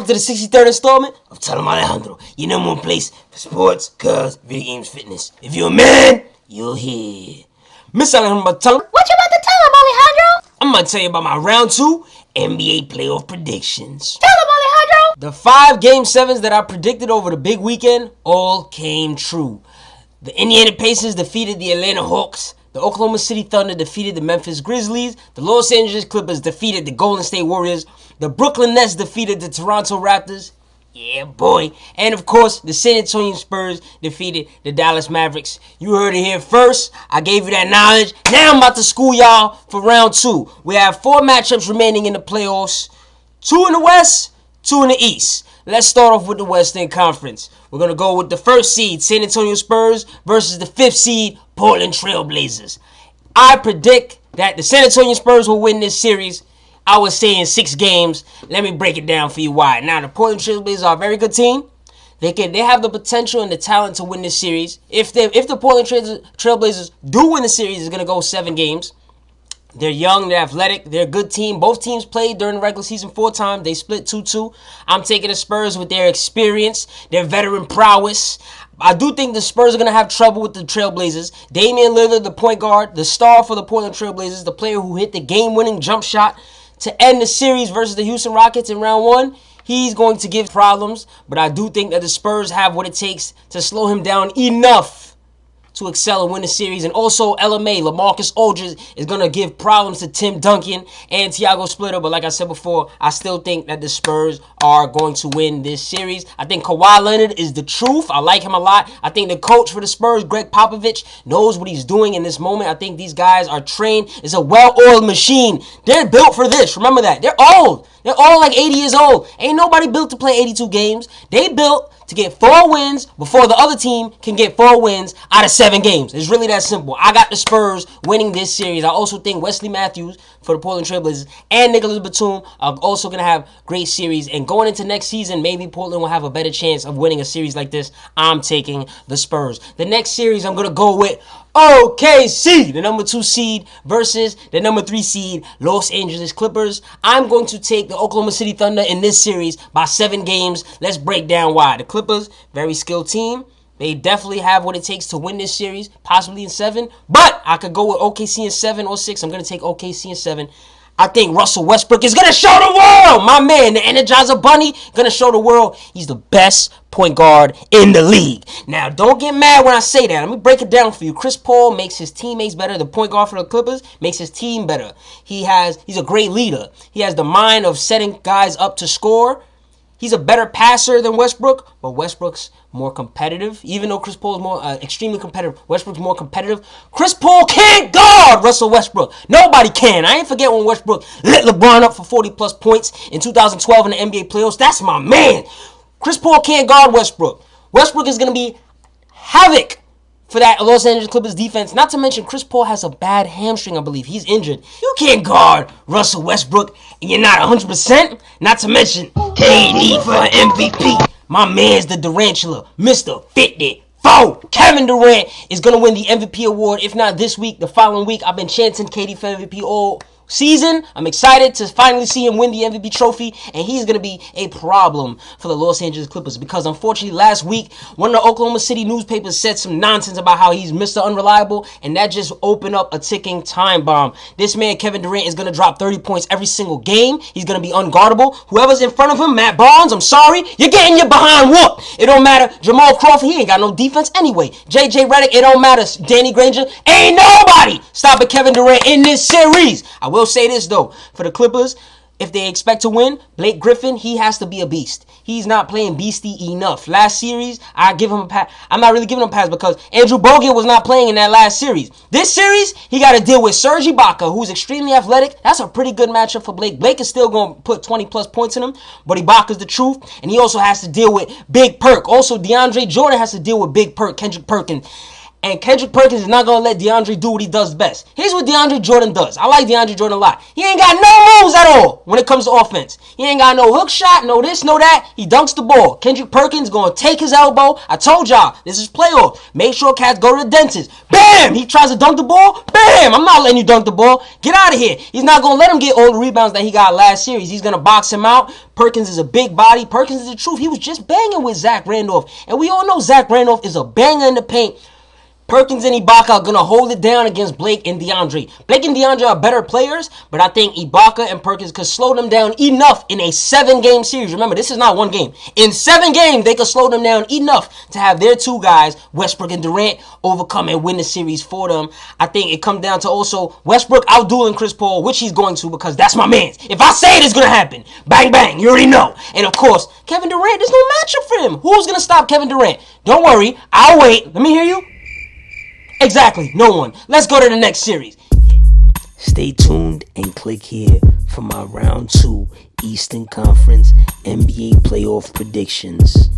welcome to the 63rd installment of Tell Em Alejandro, your number one place for sports, cars, video games, fitness. If you're a man, you'll hear. Miss Alejandro, what you about to tell him, Alejandro? I'm about to tell you about my round 2 NBA playoff predictions. Tell him, Alejandro! The 5 Game 7s that I predicted over the big weekend all came true. The Indiana Pacers defeated the Atlanta Hawks. The Oklahoma City Thunder defeated the Memphis Grizzlies. The Los Angeles Clippers defeated the Golden State Warriors. The Brooklyn Nets defeated the Toronto Raptors. Yeah, boy. And, of course, the San Antonio Spurs defeated the Dallas Mavericks. You heard it here first. I gave you that knowledge. Now I'm about to school y'all for round 2. We have 4 matchups remaining in the playoffs. 2 in the West, 2 in the East. Let's start off with the Western Conference. We're going to go with the 1st seed, San Antonio Spurs, versus the 5th seed, Portland Trail Blazers. I predict that the San Antonio Spurs will win this series. I would say in 6 games. Let me break it down for you why. Now, the Portland Trail Blazers are a very good team. They have the potential and the talent to win this series. If the Portland Trail Blazers do win the series, it's going to go 7 games. They're young, they're athletic, they're a good team. Both teams played during the regular season 4 times. They split 2-2. I'm taking the Spurs with their experience, their veteran prowess. I do think the Spurs are going to have trouble with the Trailblazers. Damian Lillard, the point guard, the star for the Portland Trailblazers, the player who hit the game-winning jump shot to end the series versus the Houston Rockets in round 1. He's going to give problems, but I do think that the Spurs have what it takes to slow him down enough to excel and win the series. And also LMA, LaMarcus Aldridge, is going to give problems to Tim Duncan and Tiago Splitter. But like I said before, I still think that the Spurs are going to win this series. I think Kawhi Leonard is the truth. I like him a lot. I think the coach for the Spurs, Gregg Popovich, knows what he's doing in this moment. I think these guys are trained. It's a well-oiled machine. They're built for this. Remember that. They're old. They're all like 80 years old. Ain't nobody built to play 82 games. They built to get 4 wins before the other team can get 4 wins out of 7 games. It's really that simple. I got the Spurs winning this series. I also think Wesley Matthews for the Portland Trail Blazers and Nicolas Batum are also going to have great series. And going into next season, maybe Portland will have a better chance of winning a series like this. I'm taking the Spurs. The next series I'm going to go with OKC, the number 2 seed versus the number 3 seed, Los Angeles Clippers. I'm going to take the Oklahoma City Thunder in this series by 7 games. Let's break down why. The Clippers, very skilled team. They definitely have what it takes to win this series, possibly in 7. But I could go with OKC in 7 or 6. I'm going to take OKC in 7. I think Russell Westbrook is going to show the world. My man, the Energizer Bunny, going to show the world he's the best point guard in the league. Now, don't get mad when I say that. Let me break it down for you. Chris Paul makes his teammates better. The point guard for the Clippers makes his team better. He's a great leader. He has the mind of setting guys up to score. He's a better passer than Westbrook, but Westbrook's more competitive. Even though Chris Paul is more extremely competitive, Westbrook's more competitive. Chris Paul can't guard Russell Westbrook. Nobody can. I ain't forget when Westbrook lit LeBron up for 40-plus points in 2012 in the NBA playoffs. That's my man. Chris Paul can't guard Westbrook. Westbrook is going to be havoc for that Los Angeles Clippers defense. Not to mention, Chris Paul has a bad hamstring, I believe. He's injured. You can't guard Russell Westbrook, and you're not 100%. Not to mention, KD for MVP. My man's the Durantula, Mr. Fitty. Kevin Durant is going to win the MVP award. If not this week, the following week. I've been chanting KD for MVP all season. I'm excited to finally see him win the MVP trophy, and he's going to be a problem for the Los Angeles Clippers because unfortunately last week one of the Oklahoma City newspapers said some nonsense about how he's Mr. Unreliable, and that just opened up a ticking time bomb. This man Kevin Durant is going to drop 30 points every single game. He's going to be unguardable. Whoever's in front of him, Matt Barnes, I'm sorry, you're getting your behind whooped. It don't matter. Jamal Crawford, he ain't got no defense anyway. JJ Redick, it don't matter. Danny Granger, ain't nobody stopping Kevin Durant in this series. I will say this though, for the Clippers, if they expect to win, Blake Griffin, he has to be a beast. He's not playing beastie enough. Last series, I give him a pass. I'm not really giving him a pass because Andrew Bogut was not playing in that last series. This series, he got to deal with Serge Ibaka, who's extremely athletic. That's a pretty good matchup for Blake. Blake is still going to put 20-plus points in him, but Ibaka's the truth, and he also has to deal with Big Perk. Also, DeAndre Jordan has to deal with Big Perk, Kendrick Perkins. And Kendrick Perkins is not going to let DeAndre do what he does best. Here's what DeAndre Jordan does. I like DeAndre Jordan a lot. He ain't got no moves at all when it comes to offense. He ain't got no hook shot, no this, no that. He dunks the ball. Kendrick Perkins going to take his elbow. I told y'all, this is playoff. Make sure cats go to the dentist. Bam! He tries to dunk the ball. Bam! I'm not letting you dunk the ball. Get out of here. He's not going to let him get all the rebounds that he got last series. He's going to box him out. Perkins is a big body. Perkins is the truth. He was just banging with Zach Randolph. And we all know Zach Randolph is a banger in the paint. Perkins and Ibaka are going to hold it down against Blake and DeAndre. Blake and DeAndre are better players, but I think Ibaka and Perkins could slow them down enough in a 7-game series. Remember, this is not one game. In 7 games, they could slow them down enough to have their two guys, Westbrook and Durant, overcome and win the series for them. I think it comes down to also Westbrook outdueling Chris Paul, which he's going to because that's my man. If I say it, it's going to happen. Bang, bang. You already know. And, of course, Kevin Durant, there's no matchup for him. Who's going to stop Kevin Durant? Don't worry. I'll wait. Let me hear you. Exactly, no one. Let's go to the next series. Stay tuned and click here for my round 2 Eastern Conference NBA playoff predictions.